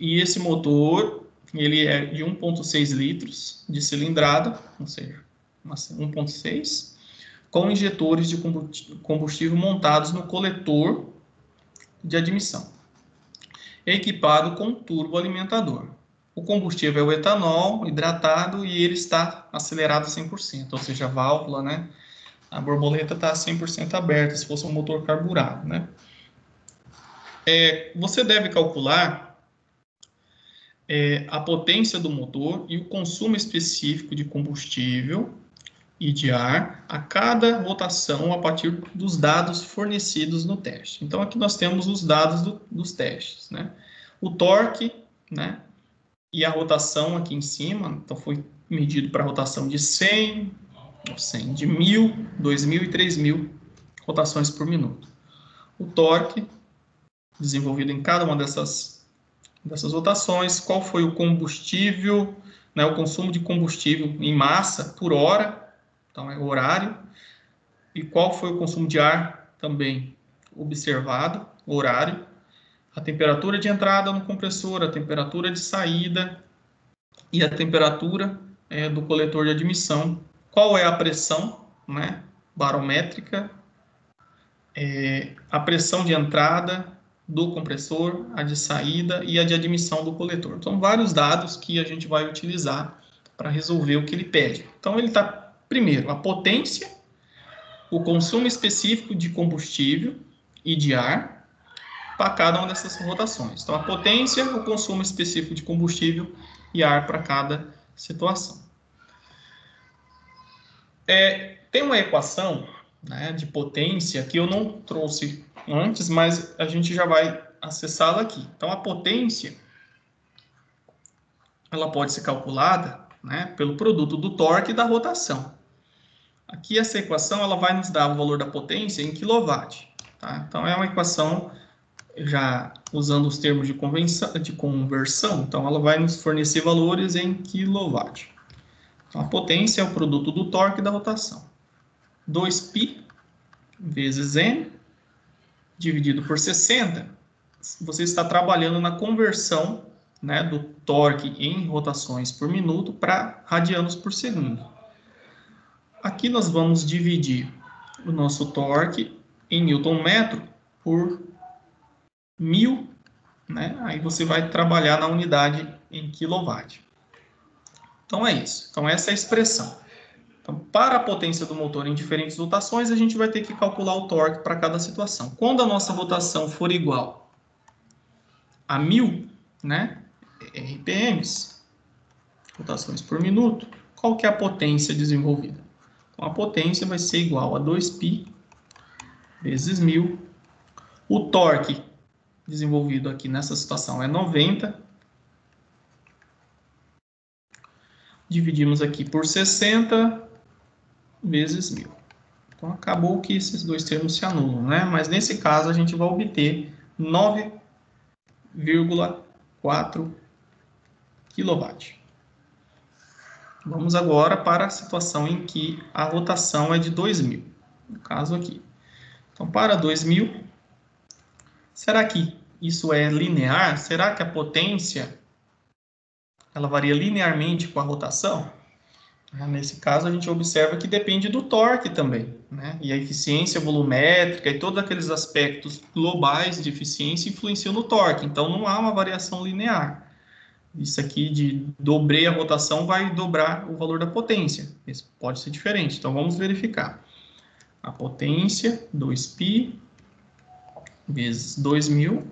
e esse motor ele é de 1,6 litros de cilindrada, ou seja, 1,6, com injetores de combustível montados no coletor de admissão, equipado com turboalimentador. O combustível é o etanol hidratado e ele está acelerado a 100%, ou seja, a válvula, né, a borboleta está 100% aberta, se fosse um motor carburado, né? Você deve calcular a potência do motor e o consumo específico de combustível e de ar a cada rotação a partir dos dados fornecidos no teste. Então, aqui nós temos os dados dos testes, né? O torque, né? E a rotação aqui em cima, então foi medido para a rotação de 100, de 1.000, 2.000 e 3.000 rotações por minuto. O torque, desenvolvido em cada uma dessas rotações, qual foi o combustível, né, o consumo de combustível em massa por hora, então é o horário, e qual foi o consumo de ar também observado, horário, a temperatura de entrada no compressor, a temperatura de saída e a temperatura do coletor de admissão, qual é a pressão, né, barométrica, a pressão de entrada do compressor, a de saída e a de admissão do coletor. São vários dados que a gente vai utilizar para resolver o que ele pede. Então, ele está, primeiro, a potência, o consumo específico de combustível e de ar para cada uma dessas rotações. Então, a potência, o consumo específico de combustível e ar para cada situação. Tem uma equação, né, de potência que eu não trouxe antes, mas a gente já vai acessá-la aqui. Então, a potência, ela pode ser calculada, né, pelo produto do torque e da rotação. Aqui essa equação ela vai nos dar o valor da potência em kW. Tá? Então, é uma equação já usando os termos de conversão, então ela vai nos fornecer valores em kW. Então, a potência é o produto do torque e da rotação. 2π vezes N dividido por 60, você está trabalhando na conversão, né, do torque em rotações por minuto para radianos por segundo. Aqui nós vamos dividir o nosso torque em Newton-metro por 1000, né? Aí você vai trabalhar na unidade em kW. Então é isso. Então essa é a expressão. Então, para a potência do motor em diferentes rotações, a gente vai ter que calcular o torque para cada situação. Quando a nossa rotação for igual a 1000, né, RPMs, rotações por minuto, qual que é a potência desenvolvida? Então, a potência vai ser igual a 2π vezes 1000. O torque desenvolvido aqui nessa situação é 90. Dividimos aqui por 60 vezes 1000. Então, acabou que esses dois termos se anulam, né? Mas, nesse caso, a gente vai obter 9,4 kW. Vamos agora para a situação em que a rotação é de 2000, no caso aqui. Então, para 2000, será que isso é linear? Será que a potência ela varia linearmente com a rotação? Nesse caso, a gente observa que depende do torque também, né? E a eficiência volumétrica e todos aqueles aspectos globais de eficiência influenciam no torque. Então, não há uma variação linear. Isso aqui de dobrei a rotação vai dobrar o valor da potência. Isso pode ser diferente. Então, vamos verificar. A potência, 2π, vezes 2000.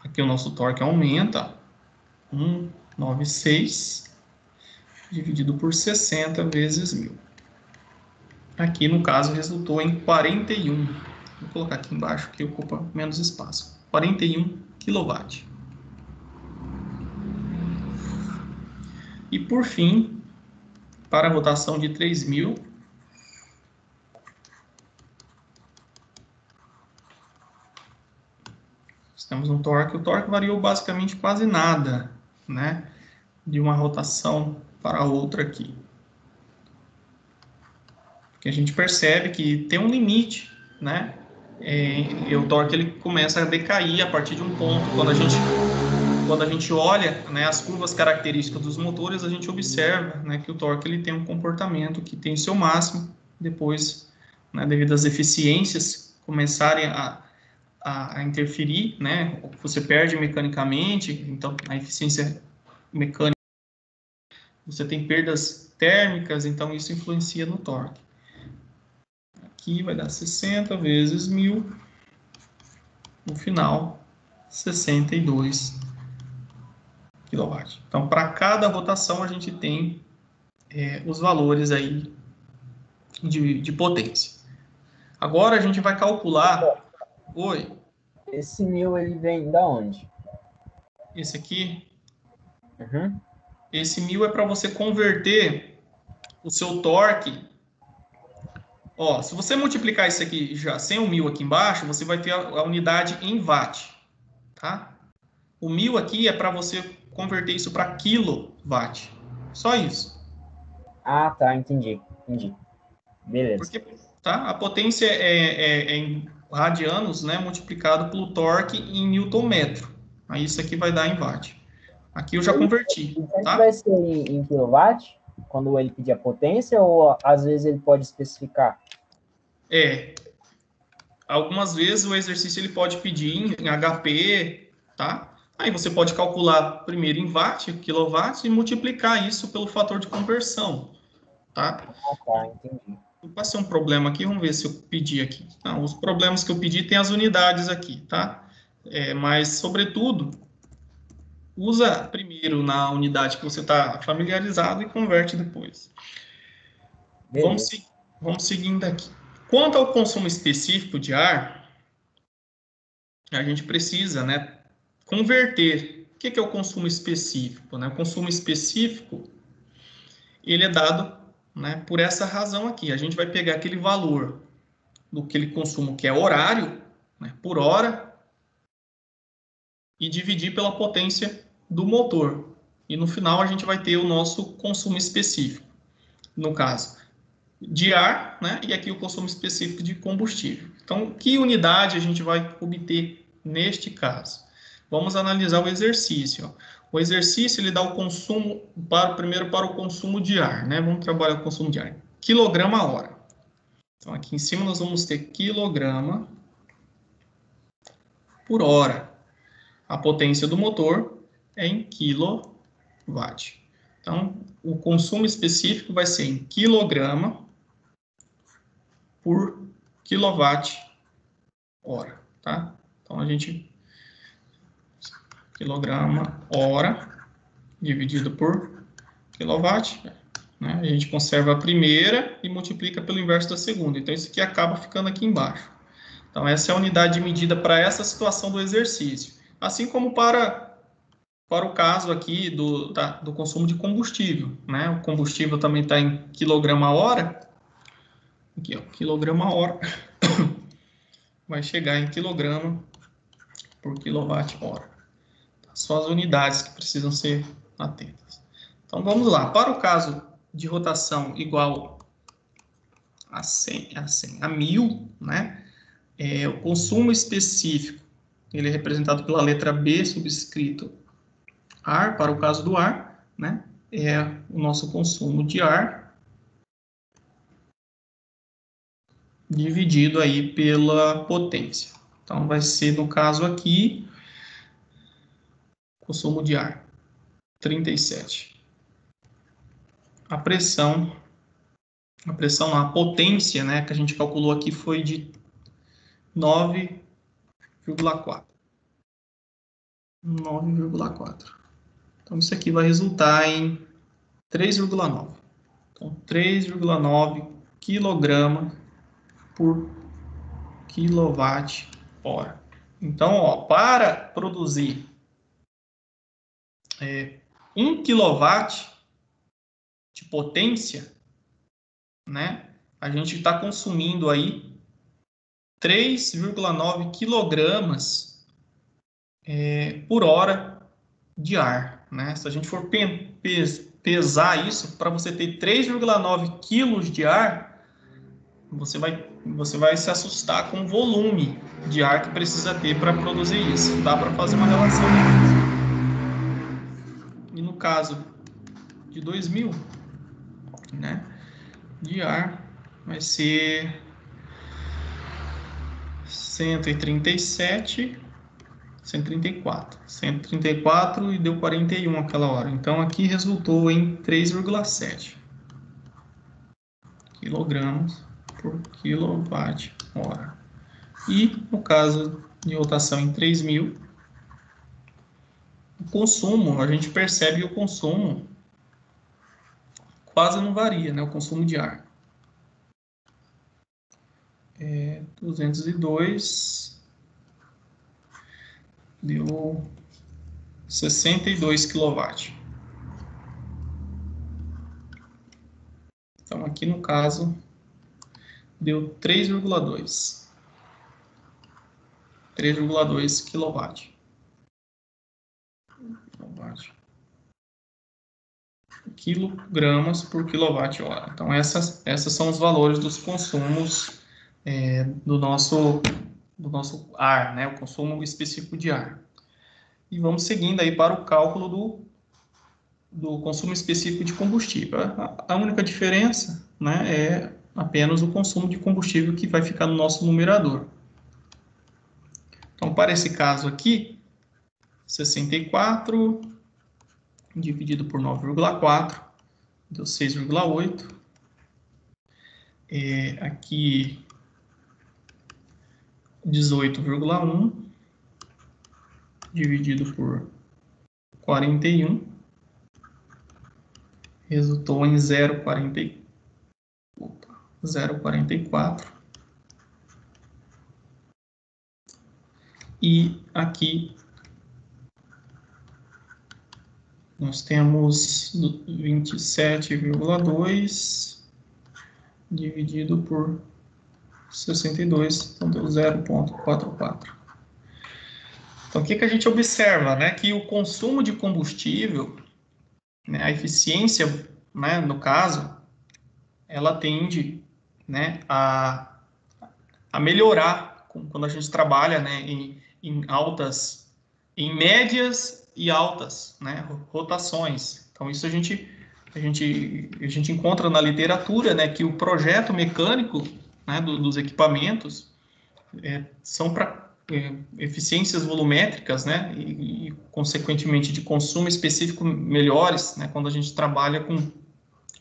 Aqui o nosso torque aumenta. 196 dividido por 60 vezes 1000. Aqui, no caso, resultou em 41. Vou colocar aqui embaixo, que ocupa menos espaço. 41 kW. E, por fim, para a rotação de 3000, temos um torque. O torque variou basicamente quase nada, né? De uma rotação para outra aqui. Porque a gente percebe que tem um limite, né? E o torque ele começa a decair a partir de um ponto. Quando a gente olha, né, as curvas características dos motores, a gente observa, né, que o torque ele tem um comportamento que tem o seu máximo. Depois, né, devido às eficiências começarem a interferir, né? Você perde mecanicamente, então a eficiência mecânica, você tem perdas térmicas, então isso influencia no torque. Aqui vai dar 60 vezes 1000, no final 62 kW. Então, para cada rotação a gente tem os valores aí de potência. Agora a gente vai calcular. Oi. Esse 1000 ele vem da onde? Esse aqui. Uhum. Esse 1000 é para você converter o seu torque. Ó, se você multiplicar isso aqui já sem o 1000 aqui embaixo, você vai ter a unidade em watt, tá? O 1000 aqui é para você converter isso para quilowatt. Só isso. Ah, tá, entendi. Beleza. Porque, tá? A potência é em radianos, né, multiplicado pelo torque em newton-metro. Aí isso aqui vai dar em watt. Aqui eu já converti, tá? Vai ser em quilowatt, quando ele pedir a potência, ou às vezes ele pode especificar? Algumas vezes o exercício ele pode pedir em HP, tá? Aí você pode calcular primeiro em watt, quilowatt, e multiplicar isso pelo fator de conversão, tá? Ah, tá, entendi. Não vai ser um problema aqui, vamos ver se eu pedir aqui. Não, os problemas que eu pedi tem as unidades aqui, tá? Mas, sobretudo, usa primeiro na unidade que você está familiarizado e converte depois. Vamos seguindo aqui. Quanto ao consumo específico de ar, a gente precisa, né, converter. O que é o consumo específico, né? O consumo específico, ele é dado, né, por essa razão aqui. A gente vai pegar aquele valor do aquele consumo que é horário, né, por hora, e dividir pela potência do motor. E no final a gente vai ter o nosso consumo específico. No caso, de ar, né, e aqui o consumo específico de combustível. Então, que unidade a gente vai obter neste caso? Vamos analisar o exercício. O exercício ele dá o consumo primeiro para o consumo de ar, né? Vamos trabalhar o consumo de ar. Quilograma a hora. Então, aqui em cima nós vamos ter quilograma por hora. A potência do motor é em quilowatt. Então, o consumo específico vai ser em quilograma por quilowatt hora, tá? Então, a gente quilograma hora dividido por quilowatt, né? A gente conserva a primeira e multiplica pelo inverso da segunda. Então, isso aqui acaba ficando aqui embaixo. Então, essa é a unidade de medida para essa situação do exercício. Assim como para o caso aqui do consumo de combustível, né? O combustível também está em quilograma hora. Aqui, ó, quilograma hora. Vai chegar em quilograma por quilowatt hora. São as unidades que precisam ser atentas. Então, vamos lá. Para o caso de rotação igual a 100, a 1000, né? O consumo específico, ele é representado pela letra B, subscrito ar, para o caso do ar, né? É o nosso consumo de ar dividido aí pela potência. Então, vai ser, no caso aqui, consumo de ar, 37. A pressão, a potência, né, que a gente calculou aqui foi de 9,4. 9,4. Então, isso aqui vai resultar em 3,9. Então, 3,9 kg por quilowatt-hora. Então, ó, para produzir 1 kW de potência, né, a gente está consumindo aí 3,9 kg por hora de ar, né? Se a gente for pesar isso, para você ter 3,9 kg de ar, você vai se assustar com o volume de ar que precisa ter para produzir isso. Dá para fazer uma relação. E no caso de 2000, né, de ar, vai ser 134 e deu 41 aquela hora. Então aqui resultou em 3,7 quilogramas por quilowatt-hora. E no caso de rotação em 3000, o consumo, a gente percebe que o consumo quase não varia, né? O consumo de ar. 202 deu 62 kW. Então, aqui no caso, deu 3,2 kW. Quilogramas por quilowatt-hora. Então, essas são os valores dos consumos do nosso ar, né? O consumo específico de ar. E vamos seguindo aí para o cálculo do consumo específico de combustível. A única diferença, né, é apenas o consumo de combustível que vai ficar no nosso numerador. Então, para esse caso aqui, 64 dividido por 9,4 deu 6,8. Aqui 18,1 dividido por 41 resultou em 0,44. E aqui nós temos 27,2 dividido por 62, então deu 0,44. Então, o que a gente observa, né? Que o consumo de combustível, né, a eficiência, né, no caso, ela tende, né, a melhorar quando a gente trabalha, né, em médias e altas, né, rotações. Então, isso a gente encontra na literatura, né, que o projeto mecânico, né, dos equipamentos são para eficiências volumétricas, né, e consequentemente de consumo específico melhores, né, quando a gente trabalha com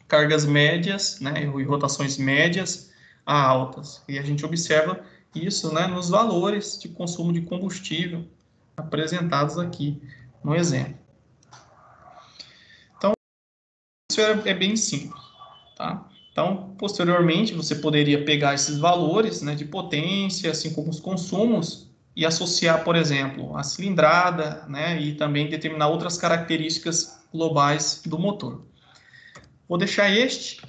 cargas médias, né, e rotações médias a altas. E a gente observa isso, né, nos valores de consumo de combustível apresentados aqui no exemplo. Então, isso é bem simples, tá? Então, posteriormente, você poderia pegar esses valores, né, de potência, assim como os consumos, e associar, por exemplo, a cilindrada, né, e também determinar outras características globais do motor. Vou deixar este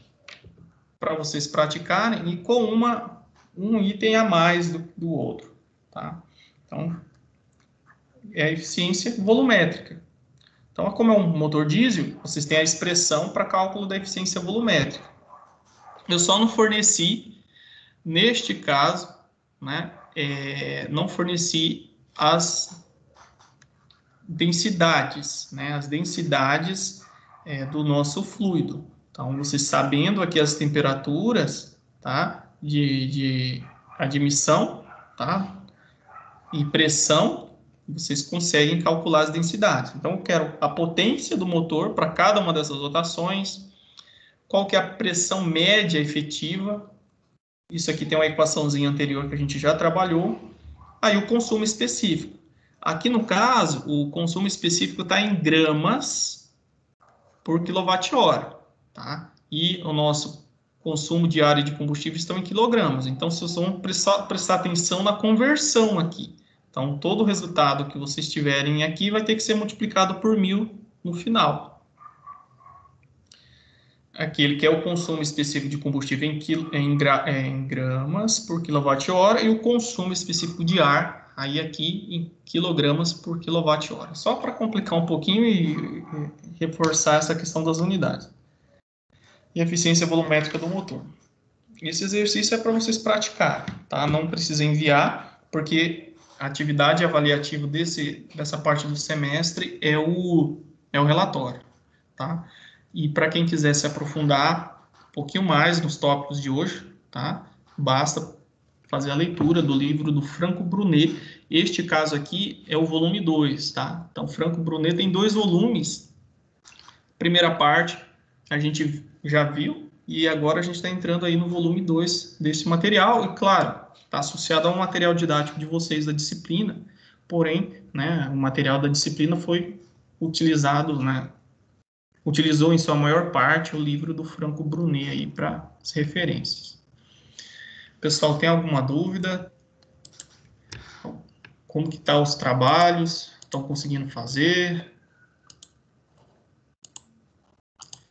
para vocês praticarem e com um item a mais do outro, tá? Então, é a eficiência volumétrica. Então, como é um motor diesel, vocês têm a expressão para cálculo da eficiência volumétrica. Eu só não forneci, neste caso, né, não forneci as densidades, né, as densidades do nosso fluido. Então, você sabendo aqui as temperaturas, tá, de admissão, tá, e pressão, vocês conseguem calcular as densidades. Então, eu quero a potência do motor para cada uma dessas rotações, qual que é a pressão média efetiva. Isso aqui tem uma equaçãozinha anterior que a gente já trabalhou. Aí o consumo específico. Aqui no caso, o consumo específico está em gramas por quilowatt-hora, tá? E o nosso consumo diário de combustível estão em quilogramas. Então, vocês vão prestar atenção na conversão aqui. Então, todo o resultado que vocês tiverem aqui vai ter que ser multiplicado por 1000 no final. Aquele que é o consumo específico de combustível em gramas por quilowatt-hora e o consumo específico de ar, aí aqui em quilogramas por quilowatt-hora. Só para complicar um pouquinho e reforçar essa questão das unidades. E eficiência volumétrica do motor. Esse exercício é para vocês praticarem, tá? Não precisa enviar, porque a atividade avaliativa dessa parte do semestre é o relatório, tá? E para quem quiser se aprofundar um pouquinho mais nos tópicos de hoje, tá? Basta fazer a leitura do livro do Franco Brunet. Este caso aqui é o volume 2, tá? Então, Franco Brunet tem 2 volumes. Primeira parte a gente já viu, e agora a gente está entrando aí no volume 2 desse material, e claro, está associado ao material didático de vocês da disciplina, porém, né, o material da disciplina foi utilizado, né, utilizou em sua maior parte o livro do Franco Brunet aí para as referências. Pessoal, tem alguma dúvida? Como que tá os trabalhos? Estão conseguindo fazer?